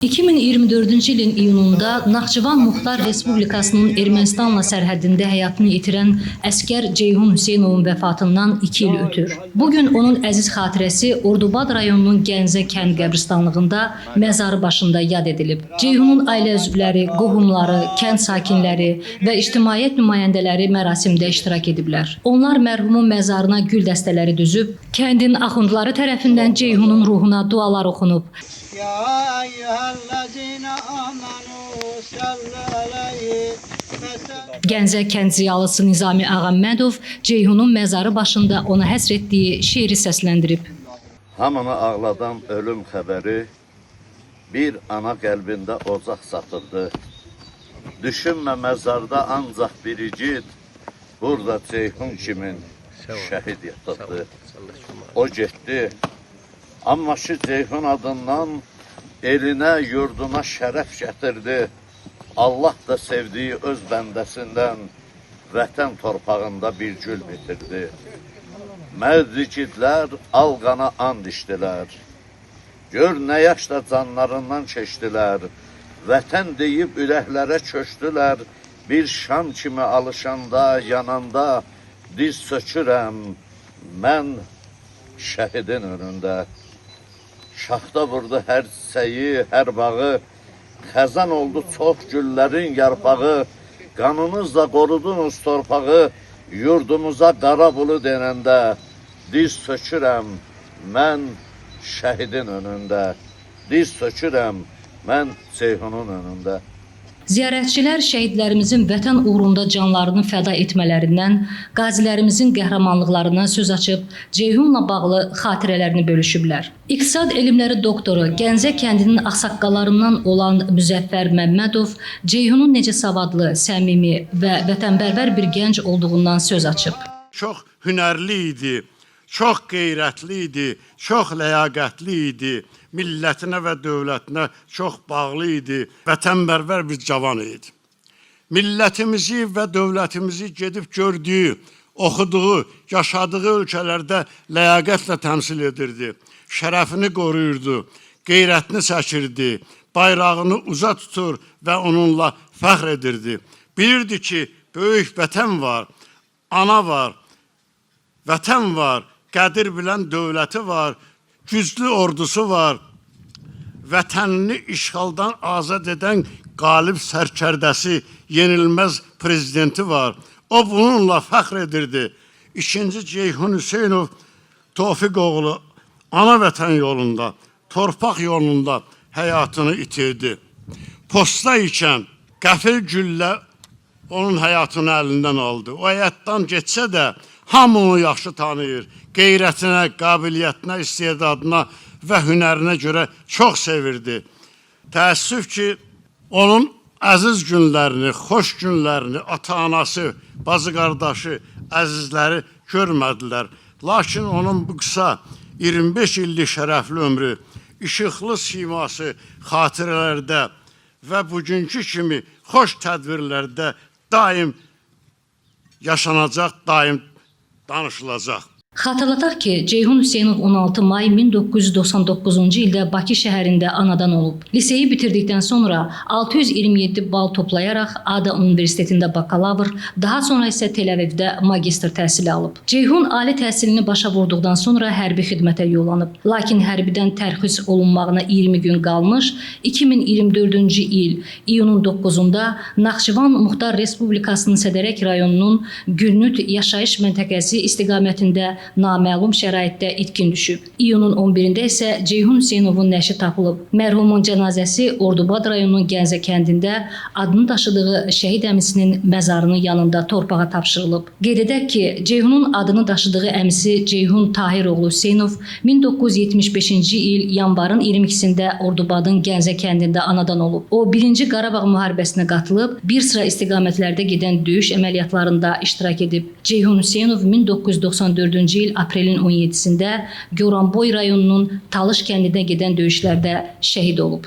2024-cü ilin iyununda Naxçıvan Muxtar Respublikasının Ermənistanla sərhəddində həyatını itirən əskər Ceyhun Hüseynovun vəfatından 2 il ötür. Bugün onun əziz xatirəsi Ordubad rayonunun Gəncə kənd qəbristanlığında məzarı başında yad edilib. Ceyhunun ailə üzvləri, qohumları, kənd sakinləri və ictimaiyyət nümayəndələri mərasimdə iştirak ediblər. Onlar mərhumun məzarına gül dəstələri düzüb, kəndin axundları tərəfindən Ceyhunun ruhuna dualar oxunub. Gəncə kənd ziyalısı Nizami Ağammədov Ceyhunun məzarı başında ona həsr etdiyi şeiri səsləndirib. Hamını ağladan ölüm xəbəri bir ana qəlbində ocaq satıldı. Düşünmə məzarda ancaq bir igid, burada Ceyhun kimin şəhid yatırdı. O getdi, amma ki Ceyhun adından elinə, yurduna şərəf gətirdi. Allah da sevdiyi öz bəndəsindən vətən torpağında bir gül bitirdi. Mərd igidlər alqana and içdilər. Gör nə yaşda canlarından keçdilər. Vətən deyib ürəklərə köçdülər. Bir şam kimi alışanda, yananda diz sökürəm mən şəhidin önündə. Şaxta vurdu hər çiçəyi, hər bağı, xəzan oldu çox güllərin yarpağı, qanınızla qorudunuz torpağı, yurdumuza qara bulu denəndə, diz sökürəm mən şəhidin önündə, diz sökürəm mən Ceyhunun önündə. Ziyarətçilər şəhidlərimizin vətən uğrunda canlarını fəda etmələrindən, qazilərimizin qəhrəmanlıqlarından söz açıb, Ceyhunla bağlı xatirələrini bölüşüblər. İqtisad elmləri doktoru, Gəncə kəndinin ağsaqqallarından olan Müzəffər Məmmədov, Ceyhunun necə savadlı, səmimi və vətənpərvər bir gənc olduğundan söz açıb. Çox hünərli idi, çox qeyrətli idi, çox ləyaqətli idi. Millətinə və dövlətinə çox bağlı idi, vətənpərvər bir cavan idi. Millətimizi və dövlətimizi gedib gördüyü, oxuduğu, yaşadığı ölkələrdə ləyaqətlə təmsil edirdi. Şərəfini qoruyurdu, qeyrətini çəkirdi, bayrağını uza tutur və onunla fəxr edirdi. Bilirdi ki, böyük vətən var, ana var, vətən var, qədir bilən dövləti var, güclü ordusu var, vətənini işğaldan azad edən qalib sərkərdəsi, yenilməz prezidenti var. O bununla fəxr edirdi. İkinci Ceyhun Hüseynov Tofiq oğlu ana vətən yolunda, torpaq yolunda həyatını itirdi. Postda ikən qəfil güllə onun həyatını əlindən aldı. O həyatdan getsə də hamı onu yaxşı tanıyır. Qeyrətinə, qabiliyyətinə, istedadına və hünərinə görə çox sevirdi. Təəssüf ki, onun əziz günlərini, xoş günlərini ata-anası, bacı-qardaşı, əzizləri görmədilər. Lakin onun bu qısa 25 illik şərəfli ömrü, işıqlı siması xatirələrdə və bugünkü kimi xoş tədbirlərdə daim yaşanacaq, daim danışılacaq. Xatırladaq ki, Ceyhun Hüseynov 16 may 1999-cu ildə Bakı şəhərində anadan olub. Liseyi bitirdikdən sonra 627 bal toplayaraq ADA Universitetində bakalavr, daha sonra isə Tel-Əvivdə magistr təhsili alıb. Ceyhun ali təhsilini başa vurduqdan sonra hərbi xidmətə yollanıb. Lakin hərbidən tərxis olunmağına 20 gün qalmış, 2024-cü il iyunun 9-da Naxçıvan Muxtar Respublikasının Sədərək rayonunun Gülnüt yaşayış məntəqəsi istiqamətində naməlum şəraitdə itkin düşüb. İyunun 11-də isə Ceyhun Hüseynovun nəşi tapılıb. Mərhumun cənazəsi Ordubad rayonunun Gəncə kəndində adını daşıdığı şəhid əmisinin məzarının yanında torpağa tapşırılıb. Qeyd edək ki, Ceyhunun adını daşıdığı əmisi Ceyhun Tahiroğlu Hüseynov 1975-ci il yanvarın 22-sində Ordubadın Gəncə kəndində anadan olub. O, 1-ci Qarabağ müharibəsinə qatılıb, bir sıra istiqamətlərdə gedən döyüş əməliyyatlarında iştirak edib. Ceyhun Hüseynov 1994-cü il aprelin 17-sində Goranboy rayonunun Talış kəndinə gedən döyüşlərdə şəhid olub.